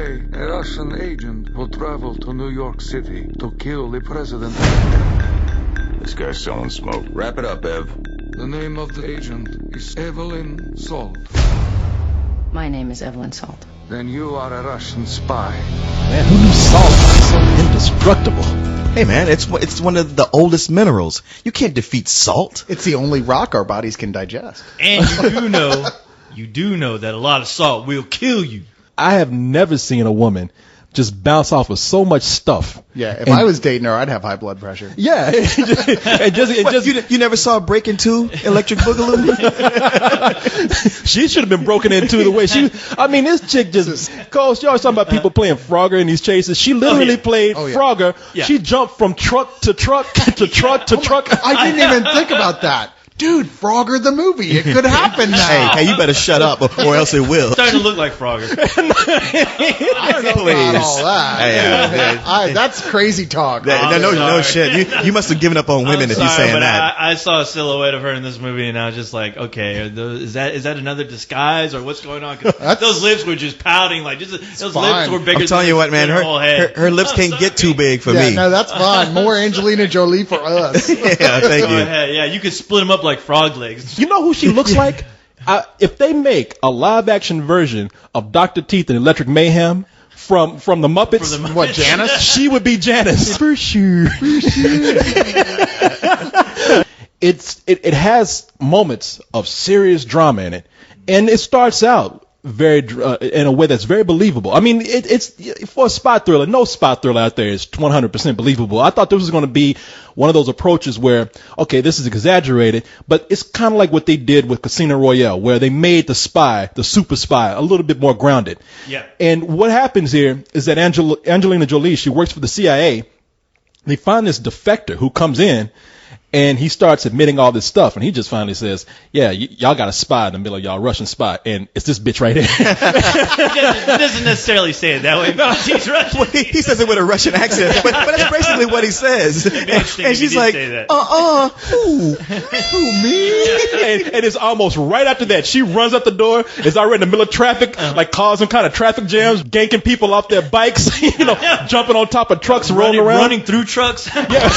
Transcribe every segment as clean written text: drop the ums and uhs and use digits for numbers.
play a Russian agent who traveled to New York City to kill the president. This guy's selling smoke. Wrap it up, Ev. The name of the agent is Evelyn Salt. My name is Evelyn Salt. Then you are a Russian spy. Man, who knew salt was so indestructible? Hey man, it's one of the oldest minerals. You can't defeat salt. It's the only rock our bodies can digest. And you do know that a lot of salt will kill you. I have never seen a woman just bounce off with so much stuff. Yeah, if I was dating her, I'd have high blood pressure. Yeah. You never saw Breaking 2, Electric Boogaloo? She should have been broken into the way she... I mean, this chick just... Cole, you always talking about people playing Frogger in these chases. She literally played Frogger. Yeah. She jumped from truck to truck to truck to truck. I didn't even think about that. Dude, Braugher the movie. It could happen now. Hey, you better shut up or else it will. It's starting to look like Braugher. I don't know about all that. That's crazy talk. No shit. You must have given up on women if you're saying that. I saw a silhouette of her in this movie, and I was just like, okay, is that another disguise, or what's going on? 'Cause those lips were just pouting, like those lips were bigger. I'm telling you what, man, her whole head. Her lips can't get too big for me. No, that's fine. More Angelina Jolie for us. Yeah, thank you. Yeah, you could split them up like frog legs. You know who she looks like? If they make a live-action version of Dr. Teeth and Electric Mayhem from the Muppets, what, Janice? She would be Janice. For sure. It has moments of serious drama in it, and it starts out in a way that's very believable. I mean, it's for a spy thriller. No spy thriller out there is 100% believable. I thought this was going to be one of those approaches where, okay, this is exaggerated, but it's kind of like what they did with Casino Royale, where they made the spy, the super spy, a little bit more grounded. Yeah. And what happens here is that Angelina Jolie, she works for the CIA. They find this defector who comes in, and he starts admitting all this stuff, and he just finally says, yeah, y'all got a spy in the middle of y'all, Russian spy, and it's this bitch right here. He doesn't necessarily say it that way, but he's Russian. Well, he says it with a Russian accent, but that's basically what he says. And she's like, who, me? And it's almost right after that. She runs out the door, is already in the middle of traffic, like causing kind of traffic jams, ganking people off their bikes, jumping on top of trucks, rolling around. Running through trucks. Yeah.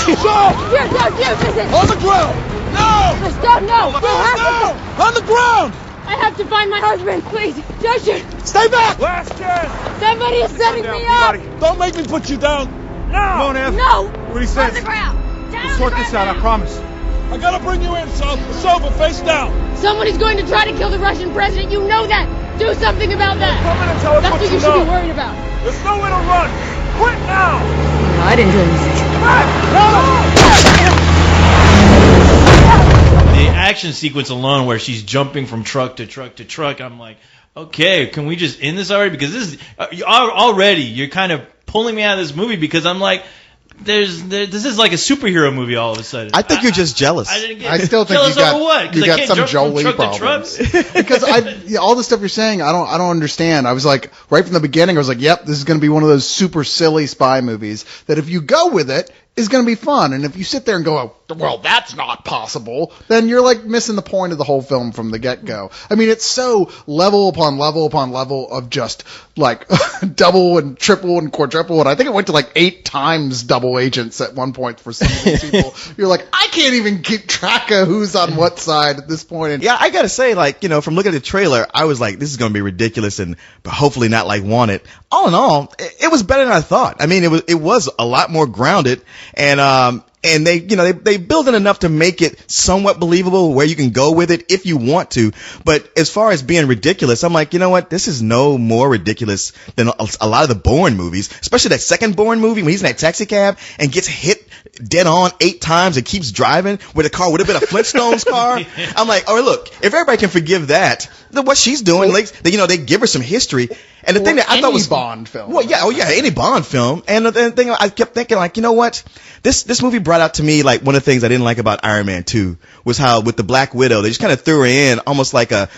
Here, on the ground! No! Stop, no! No! On the ground! I have to find my husband, please. Joshua! Stay back! Last chance! Somebody is setting me up! Don't make me put you down! No! Come on, Ev. No! What he says? On the ground! We'll sort this out, I promise. I gotta bring you in, so it's over, face down! Someone is going to try to kill the Russian president, you know that! Do something about that! Come in and tell us That's what you should be worried about. There's nowhere to run! Quit now! No, I didn't do anything. The action sequence alone, where she's jumping from truck to truck to truck, I'm like, okay, can we just end this already? Because this is already, you're kind of pulling me out of this movie, because I'm like, this is like a superhero movie all of a sudden. I think you're just jealous. I still think you got some Jolie problems. Because all the stuff you're saying, I don't understand. I was like, right from the beginning, I was like, yep, this is going to be one of those super silly spy movies that if you go with it, is going to be fun. And if you sit there and go, well, that's not possible, then you're like missing the point of the whole film from the get-go. I mean, it's so level upon level upon level of just like double and triple and quadruple. And I think it went to like 8 times double agents at one point for some of these people. You're like, I can't even keep track of who's on what side at this point. And yeah, I got to say, like, from looking at the trailer, I was like, this is going to be ridiculous but hopefully not like Wanted. All in all, it was better than I thought. I mean, it was a lot more grounded. And they build it enough to make it somewhat believable where you can go with it if you want to. But as far as being ridiculous, I'm like, you know what? This is no more ridiculous than a lot of the Bourne movies, especially that second Bourne movie when he's in that taxi cab and gets hit dead on 8 times and keeps driving where the car would have been a Flintstones car. I'm like, oh, look, if everybody can forgive that, then what she's doing, they give her some history. And the thing that I thought was Bond film. Well, yeah, any Bond film. And the thing I kept thinking, like, you know what? This movie brought out to me, like, one of the things I didn't like about Iron Man 2 was how with the Black Widow, they just kind of threw her in almost like a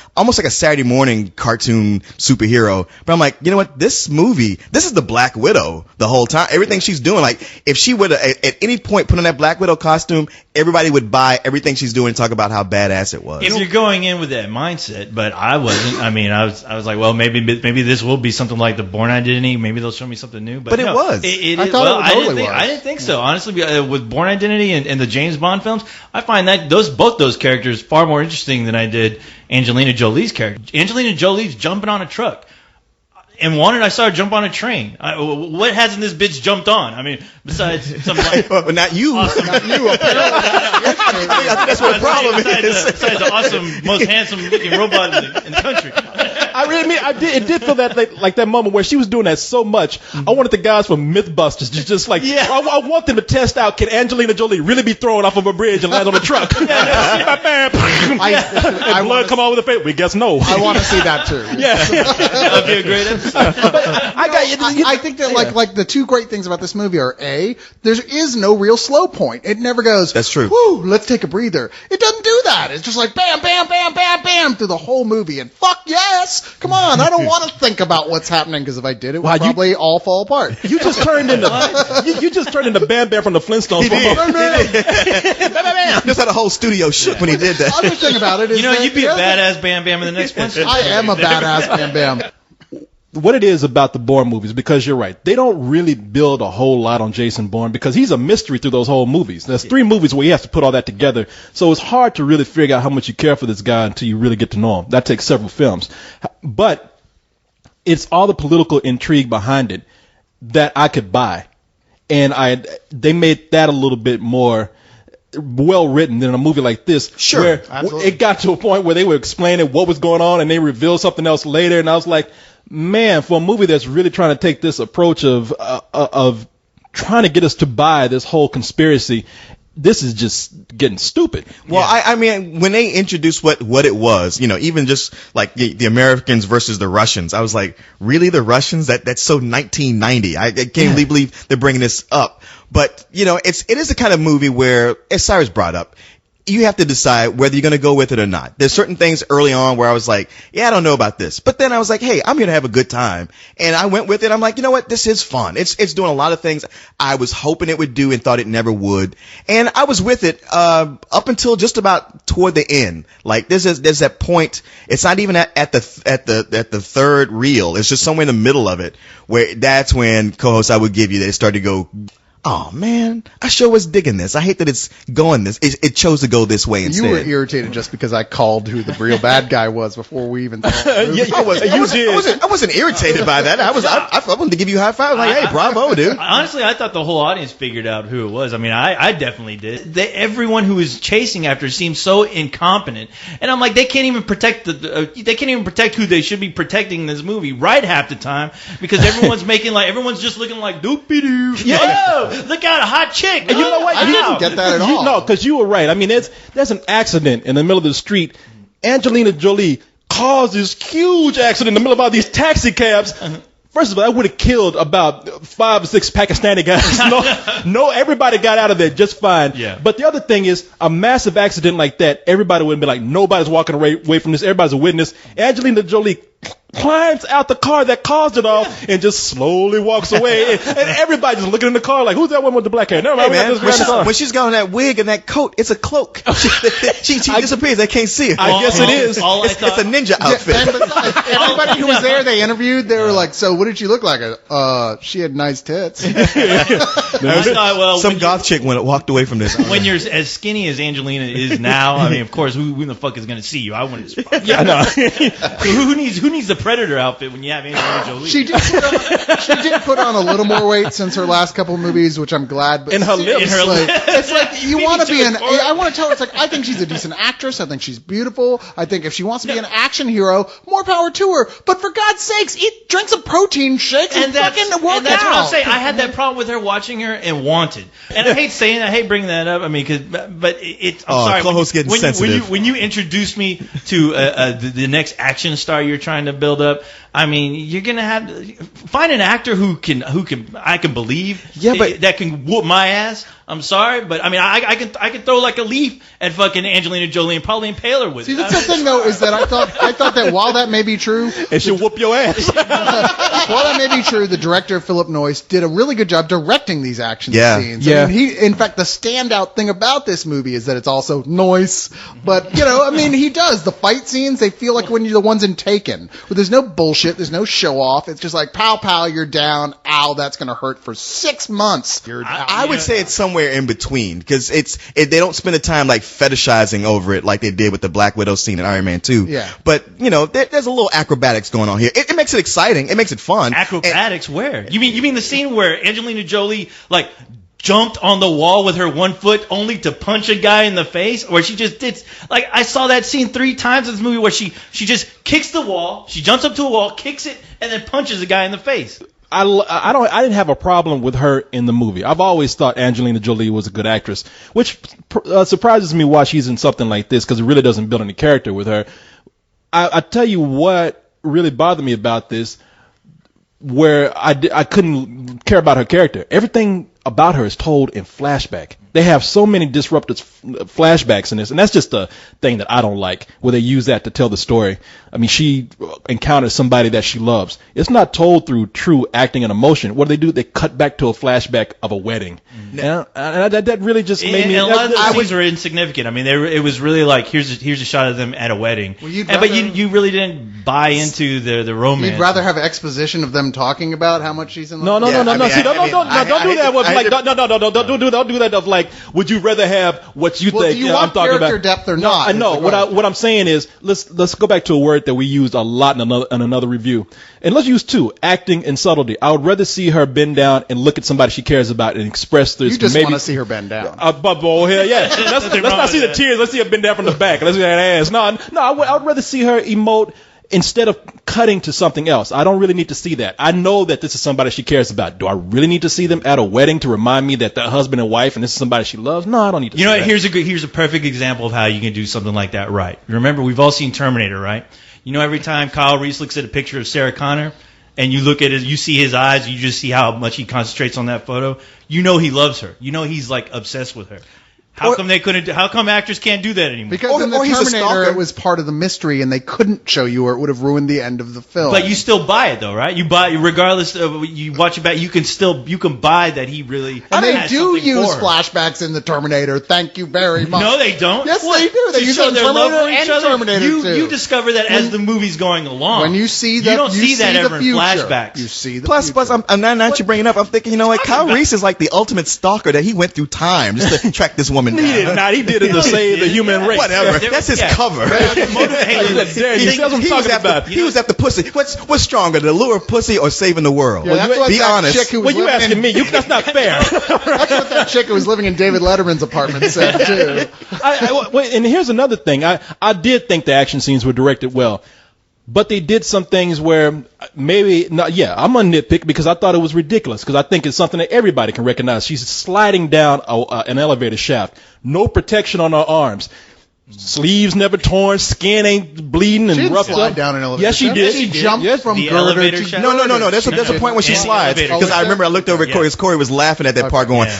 Saturday morning cartoon superhero. But I'm like, you know what? This movie, this is the Black Widow the whole time. Everything she's doing, like, if she would at any point put on that Black Widow costume, everybody would buy everything she's doing and talk about how badass it was. If you're going in with that mindset, but I wasn't. I mean, I was like, well, maybe this will will be something like the Bourne Identity. Maybe they'll show me something new. But it no, was. I thought it totally was. I didn't think so. Honestly, with Bourne Identity and the James Bond films, I find that both those characters far more interesting than I did Angelina Jolie's character. Angelina Jolie's jumping on a truck. And Wanted, I saw her jump on a train. What hasn't this bitch jumped on? I mean, besides some like... But not you. Not you, apparently. I think that's what the problem is. Besides the awesome, most handsome-looking robot in the country. I really mean, it did feel that like that moment where she was doing that so much. I wanted the guys from Mythbusters to just like, I want them to test out, can Angelina Jolie really be thrown off of a bridge and land on a truck? And blood come out with the face. We guess no. I want to see that too. Yeah. That would be a great episode. I think that like the two great things about this movie are there is no real slow point. It never goes. That's true. Whoo, let's take a breather. It doesn't do that. It's just like bam, bam, bam, bam, bam through the whole movie. And fuck yes, come on. I don't want to think about what's happening because if I did, it would probably all fall apart. You just turned into you just turned into Bam Bam from the Flintstones. He did. Just had a whole studio shook when he did that. The other thing about it is, you'd be a badass Bam Bam in the next Flintstones. I am a badass Bam Bam. What it is about the Bourne movies, because you're right, they don't really build a whole lot on Jason Bourne because he's a mystery through those whole movies. There's 3 movies where he has to put all that together, so it's hard to really figure out how much you care for this guy until you really get to know him. That takes several films. But it's all the political intrigue behind it that I could buy. And they made that a little bit more well written than a movie like this. Sure. Where it got to a point where they were explaining what was going on and they revealed something else later, and I was like, man, for a movie that's really trying to take this approach of trying to get us to buy this whole conspiracy, this is just getting stupid. Well, I mean, when they introduced what it was, even just like the Americans versus the Russians, I was like, really, the Russians? That's so 1990. I can't really believe they're bringing this up. But it is the kind of movie where, as Cyrus brought up, you have to decide whether you're going to go with it or not. There's certain things early on where I was like, I don't know about this. But then I was like, hey, I'm going to have a good time. And I went with it. I'm like, you know what? This is fun. It's doing a lot of things I was hoping it would do and thought it never would. And I was with it up until just about toward the end. Like there's that point. It's not even at the third reel. It's just somewhere in the middle of it where that's when co-hosts I would give you, they started to go, oh man, I sure was digging this. I hate that it's going this. It chose to go this way instead. You were irritated just because I called who the real bad guy was before we even saw it. I wasn't irritated by that. I wanted to give you a high five. Like, hey, bravo, dude. Honestly, I thought the whole audience figured out who it was. I mean, I definitely did. Everyone who was chasing after seemed so incompetent, and I'm like, they can't even protect who they should be protecting in this movie right half the time because everyone's just looking like doopy doo. Yeah. Look out, a hot chick. And you know what? I didn't get that at all. No, because you were right. I mean, there's an accident in the middle of the street. Angelina Jolie caused this huge accident in the middle of all these taxi cabs. First of all, I would have killed about 5 or 6 Pakistani guys. No, everybody got out of there just fine. Yeah. But the other thing is, a massive accident like that, everybody would have been like, nobody's walking away from this. Everybody's a witness. Angelina Jolie climbs out the car that caused it all and just slowly walks away. and everybody's just looking in the car like, who's that one with the black hair? No, hey, man, when she's got on that wig and that coat, it's a cloak. She disappears. They can't see her. I guess it is. It's a ninja outfit. And besides, everybody who was there, they interviewed, they were like, so what did she look like? She had nice tits. Some goth chick walked away from this. When you're as skinny as Angelina is now, I mean, of course, who the fuck is going to see you? I wouldn't. Yeah, no. Who needs the Predator outfit when you have Angelina Jolie? She did put on a little more weight since her last couple of movies, which I'm glad. But in her lips. It's like you want to be I want to tell her, it's like, I think she's a decent actress. I think she's beautiful. I think if she wants to be an action hero, more power to her. But for God's sakes, drink some protein shakes and fucking work out. That's what I'm saying. I had that problem with her watching her and Wanted. And I hate saying that. I hate bringing that up. I mean, but it's. I'm sorry. Co-host getting sensitive. When you introduced me to the next action star you're trying to build up, I mean, you're gonna have to find an actor who I can believe. Yeah, but that can whoop my ass. I'm sorry, but I mean, I can throw like a leaf at fucking Angelina Jolie and probably impale her with it. See, that's the thing though, is that I thought that while that may be true, and she'll whoop your ass. While that may be true, the director Philip Noyce did a really good job directing these action scenes. Yeah. I mean, in fact, the standout thing about this movie is that it's also Noyce. But I mean, he does the fight scenes. They feel like when you're the ones in Taken, where there's no bullshit. bullshit. There's no show off. It's just like, pow, pow, you're down. Ow, that's going to hurt for 6 months. I would say it's somewhere in between because they don't spend the time like fetishizing over it like they did with the Black Widow scene in Iron Man 2. Yeah. But, there's a little acrobatics going on here. It makes it exciting. It makes it fun. Acrobatics where? You mean the scene where Angelina Jolie, like, jumped on the wall with her 1 foot only to punch a guy in the face, or she just did, like, I saw that scene 3 times in this movie where she just kicks the wall, she jumps up to a wall, kicks it, and then punches a guy in the face. I didn't have a problem with her in the movie. I've always thought Angelina Jolie was a good actress, which surprises me why she's in something like this, because it really doesn't build any character with her. I tell you what really bothered me about this, where I couldn't care about her character. Everything about her is told in flashback. They have so many disruptive flashbacks in this, and that's just a thing that I don't like, where they use that to tell the story. I mean, she encounters somebody that she loves. It's not told through true acting and emotion. What do? They cut back to a flashback of a wedding. And that really just made me... And a lot of those things were insignificant. I mean, it was really like, here's a shot of them at a wedding. Well, but you really didn't buy into the romance. You'd rather have exposition of them talking about how much she's in love? No. Don't do that. Of like, would you rather have what you think? Do you want character depth or not? I know. What I'm saying is, let's go back to a word that we used a lot in another review, and let's use 2: acting and subtlety. I would rather see her bend down and look at somebody she cares about and express this. You just want to see her bend down. Hell yeah. Let's not see the tears. Let's see her bend down from the back. Let's see that ass. No. I would rather see her emote instead of cutting to something else. I don't really need to see that. I know that this is somebody she cares about. Do I really need to see them at a wedding to remind me that they're husband and wife and this is somebody she loves? No, I don't need to see that. Here's a perfect example of how you can do something like that right. Remember, we've all seen Terminator, right? Every time Kyle Reese looks at a picture of Sarah Connor and you look at it, you see his eyes, you just see how much he concentrates on that photo. He loves her. He's like obsessed with her. How come actors can't do that anymore? Because in the Terminator, it was part of the mystery, and they couldn't show you, or it would have ruined the end of the film. But you still buy it, though, right? You buy, regardless of you watch it back, you can buy that he really. And they do use flashbacks in the Terminator. Thank you very much. No, they don't. Yes, they do. They use it in their love for Terminator each and other. Terminator 2. You discover that as the movie's going along. When you see that, you don't see that ever in future. flashbacks. You see the Plus, I'm now you bring it up. I'm thinking, Kyle Reese is like the ultimate stalker that he went through time just to track this woman down. He did not. He did it to save the human race. Whatever. That's his cover. He was after pussy. What's stronger, the lure of pussy or saving the world? Yeah, be honest. You asking me? That's not fair. That's what that chick who was living in David Letterman's apartment said too. And here's another thing. I did think the action scenes were directed well. But they did some things where maybe not. Yeah, I'm gonna nitpick because I thought it was ridiculous. Because I think it's something that everybody can recognize. She's sliding down an elevator shaft, no protection on her arms, sleeves never torn, skin ain't bleeding and roughed up. Down an elevator. Yes, she did. She jumped from the girder elevator to shaft. No. There's a point when she slides because I remember I looked over at Corey. Corey was laughing at that part, going.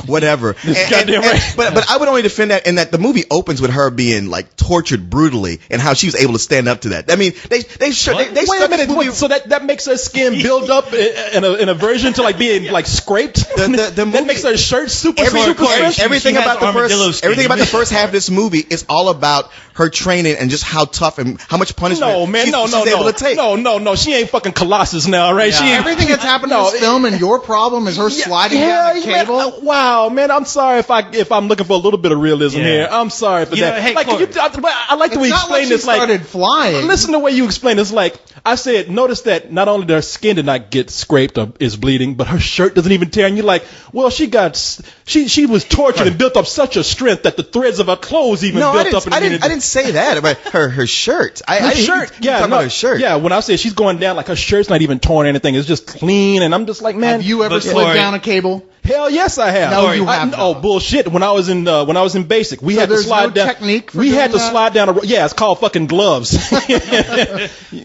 Whatever. But I would only defend that in that the movie opens with her being like tortured brutally and how she was able to stand up to that. I mean, they wait a minute. So that makes her skin build up in a version to like being like scraped. That makes her shirt super stretchy. Everything about the first half of this movie is all about her training and just how tough and how much punishment she's able to take. No. She ain't fucking Colossus now, right? Yeah. Everything that's happened in this film and your problem is her sliding down the cable. Wow, man, I'm sorry if I'm looking for a little bit of realism here. I'm sorry for that. Hey, I like the way you explain this. Like, started flying. Listen to the way you explain this. Like I said, notice that not only does her skin did not get scraped or is bleeding, but her shirt doesn't even tear. And you're like, well, she was tortured and built up such a strength that the threads of her clothes even built up. I didn't say that about her shirt. Her shirt. Yeah, when I say she's going down, like her shirt's not even torn or anything. It's just clean, and I'm just like, man. Have you ever slid down a cable? Hell yes, I have. No, you have. Oh, bullshit! When I was in basic, we had to slide down. Technique for we had to slide down. Yeah, it's called fucking gloves.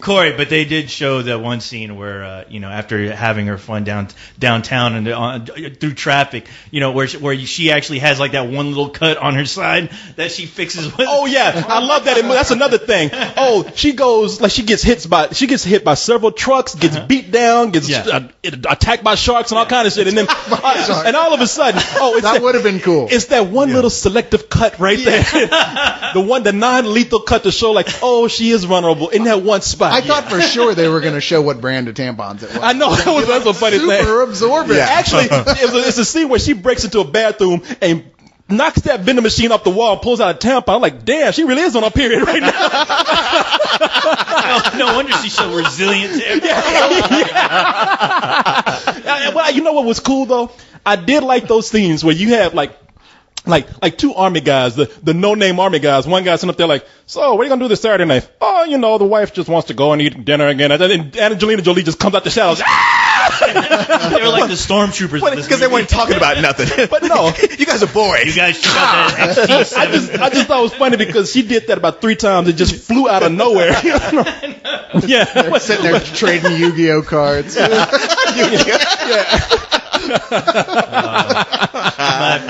Corey, but they did show that one scene where after having her fun downtown and through traffic, where she actually has like that one little cut on her side that she fixes with. Oh yeah, I love that. That's another thing. Oh, she gets hit by several trucks, gets beat down, gets attacked by sharks and all kind of shit, and then. And all of a sudden, that would have been cool. It's that one little selective cut right there. The non-lethal cut to show like, she is vulnerable in that one spot. I thought for for sure they were going to show what brand of tampons it was. I know, that's a funny thing. Super absorbent. Yeah. Actually, it's a scene where she breaks into a bathroom and knocks that vending machine off the wall and pulls out a tampon. I'm like, damn, she really is on her period right now. No wonder she's so resilient to everything. Well, you know what was cool though? I did like those scenes where you have like two army guys, the no-name army guys. One guy's sitting up there like, so what are you going to do this Saturday night? Oh, the wife just wants to go and eat dinner again. And then Angelina Jolie just comes out the shadows. They were like the stormtroopers. Because they weren't talking about nothing. But no. You guys are boring. You guys check out that XT7. I just thought it was funny because she did that about 3 times. It just flew out of nowhere. Yeah. They're sitting there trading Yu-Gi-Oh cards. But,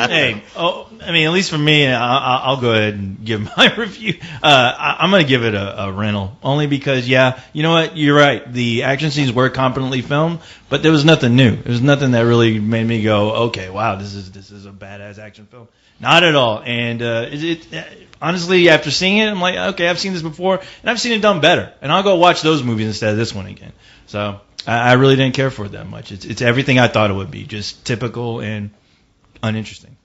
hey, I mean, at least for me, I'll go ahead and give my review. I'm going to give it a rental, only because, you know what? You're right. The action scenes were competently filmed, but there was nothing new. There was nothing that really made me go, okay, wow, this is a badass action film. Not at all. And honestly, after seeing it, I'm like, okay, I've seen this before, and I've seen it done better. And I'll go watch those movies instead of this one again. So I really didn't care for it that much. It's everything I thought it would be, just typical and uninteresting.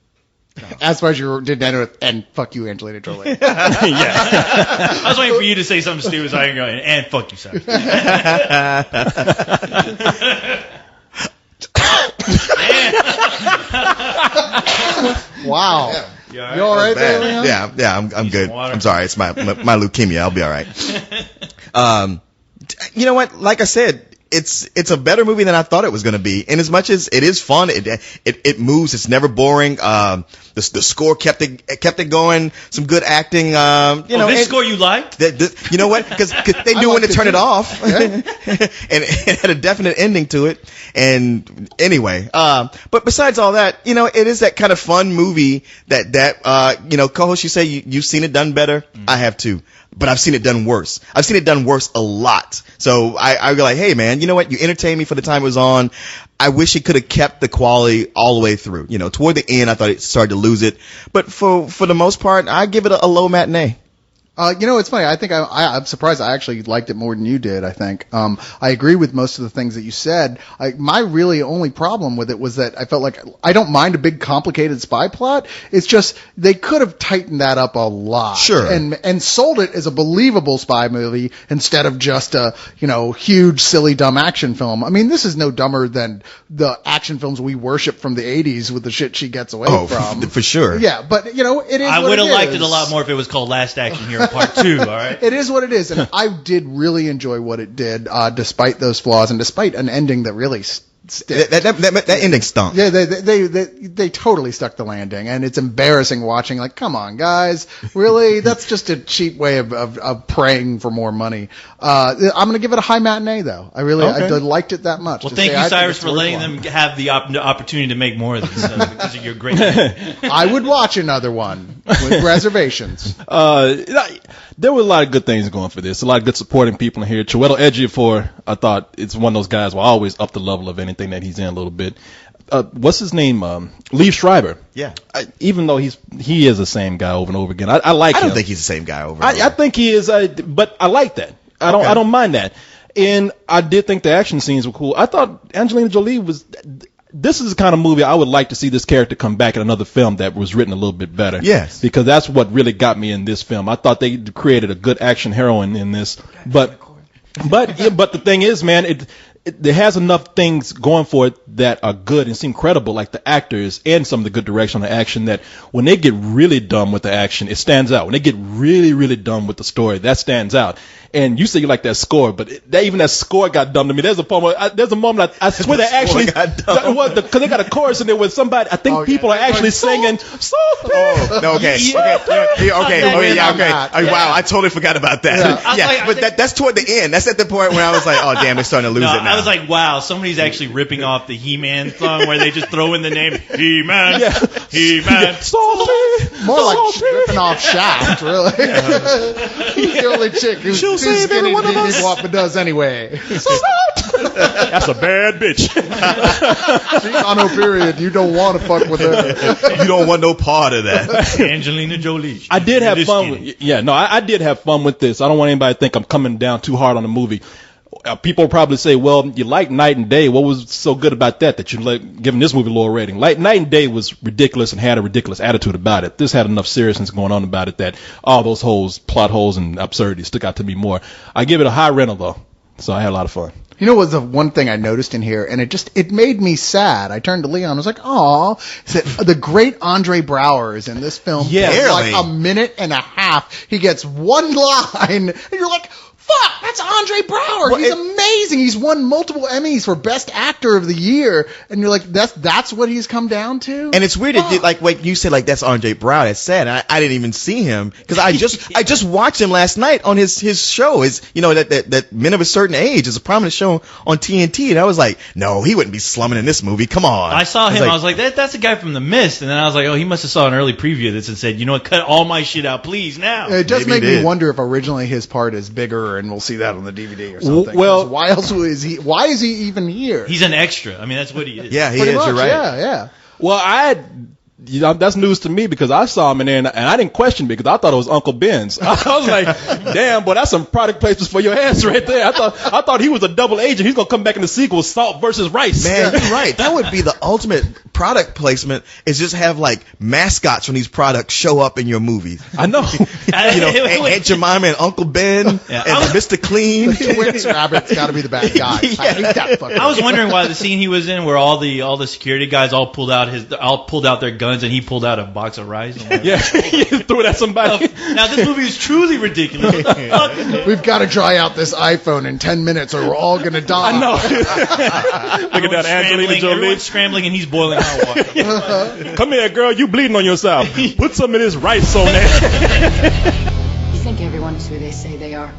As far as you didn't end with, and fuck you, Angelina Jolie. Yeah. I was waiting for you to say something stupid so I can go, and fuck you, sorry. Wow. You all right there, Leon? Yeah, I'm good. I'm sorry. It's my leukemia. I'll be all right. You know what? Like I said, it's a better movie than I thought it was going to be. And as much as it is fun, it moves. It's never boring. The score kept it going. Some good acting. This score you liked? You know what? Because they knew when to turn it off, and it had a definite ending to it. And anyway, but besides all that, it is that kind of fun movie that co-host, you say you've seen it done better. I have too. But I've seen it done worse. I've seen it done worse a lot. So I go like, hey man, you know what? You entertained me for the time it was on. I wish it could have kept the quality all the way through. Toward the end, I thought it started to lose it. But for the most part, I give it a low matinee. It's funny. I think I'm surprised I actually liked it more than you did, I think. I agree with most of the things that you said. My really only problem with it was that I felt like I don't mind a big complicated spy plot. It's just they could have tightened that up a lot. Sure. And sold it as a believable spy movie instead of just a, huge, silly, dumb action film. I mean, this is no dumber than the action films we worship from the 80s with the shit she gets away from. For sure. Yeah, but, it is I would have liked it a lot more if it was called Last Action Hero Part 2, all right? It is what it is, and I did really enjoy what it did, despite those flaws and despite an ending that really that ending stunk. Yeah, they totally stuck the landing, and it's embarrassing watching. Like, come on, guys, really? That's just a cheap way of praying for more money. I'm going to give it a high matinee, though. I liked it that much. Well, thank you, Cyrus, for letting them have the opportunity to make more of these because of your great. I would watch another one with reservations. There were a lot of good things going for this. A lot of good supporting people in here. Chiwetel Ejiofor, I thought it's one of those guys who always up the level of anything that he's in a little bit. What's his name? Liev Schreiber. Yeah. Even though he is the same guy over and over again. I like him. I don't think he's the same guy over and over. I think he is, but I like that. I don't mind that. And I did think the action scenes were cool. I thought Angelina Jolie was. This is the kind of movie I would like to see this character come back in another film that was written a little bit better. Yes. Because that's what really got me in this film. I thought they created a good action heroine in this. But the thing is, man, it has enough things going for it that are good and seem credible, like the actors and some of the good direction on the action, that when they get really dumb with the action, it stands out. When they get really, really dumb with the story, that stands out. And you say you like that score, but even that score got dumb to me. There's a moment I swear they actually because they got a chorus in there with somebody. I think people are actually singing. Okay. Wow, I totally forgot about that. But that's toward the end. That's at the point where I was like, oh damn, they're starting to lose it now. I was like, wow, somebody's actually ripping off the He-Man song where they just throw in the name He-Man. Yeah. He-Man. More like ripping off Shaft, really. He's the only chick who's skinny and what does anyway. That's a bad bitch. She's on her period. You don't want to fuck with her. You don't want no part of that. Angelina Jolie. I did have fun. I did have fun with this. I don't want anybody to think I'm coming down too hard on the movie. people probably say, well, you like Night and Day. What was so good about that you like giving this movie a lower rating? Like Night and Day was ridiculous and had a ridiculous attitude about it. This had enough seriousness going on about it that all those holes, plot holes and absurdities stuck out to me more. I give it a high rental though, so I had a lot of fun. You know what was the one thing I noticed in here, and it made me sad. I turned to Leon, I was like, "Aw!" The great Andre Braugher is in this film. Yeah, for like a minute and a half. He gets one line, and you're like, "Fuck, that's Andre Braugher. Well, He's amazing. He's won multiple Emmys for Best Actor of the Year." And you're like, "That's what he's come down to." And it's weird that like what you said, like that's Andre Braugher. That's sad. I didn't even see him because I just watched him last night on his show. That Men of a Certain Age is a prominent show on TNT, and I was like, no, he wouldn't be slumming in this movie. Come on. I saw him. I was like, that's the guy from The Mist, and then I was like, oh, he must have saw an early preview of this and said, you know what, cut all my shit out, please now. It does make me wonder if originally his part is bigger, and we'll see that on the DVD or something. Well, why else is he? Why is he even here? He's an extra. I mean, that's what he is. Yeah, he Pretty is. much, You're right. Yeah. Well, that's news to me because I saw him in there and I didn't question it because I thought it was Uncle Ben's. I was like, damn, boy, that's some product placements for your ass right there. I thought he was a double agent. He's gonna come back in the sequel, Salt versus Rice. Man, you're right. That would be the ultimate product placement. Is just have like mascots from these products show up in your movies. I know. Aunt Jemima and Uncle Ben and Mr. Clean. Twix Rabbit's got to be the bad guy. I hate that fucker. I was wondering why the scene he was in, where all the security guys all pulled out their guns and he pulled out a box of rice. Yeah, he threw it at somebody. Now this movie is truly ridiculous. What the fuck? We've got to dry out this iPhone in 10 minutes or we're all gonna die. I know. Look at that, Angelina Jolie. Everyone's scrambling and he's boiling hot water. Come here, girl. You bleeding on yourself. Put some of this rice on there. You think everyone is who they say they are?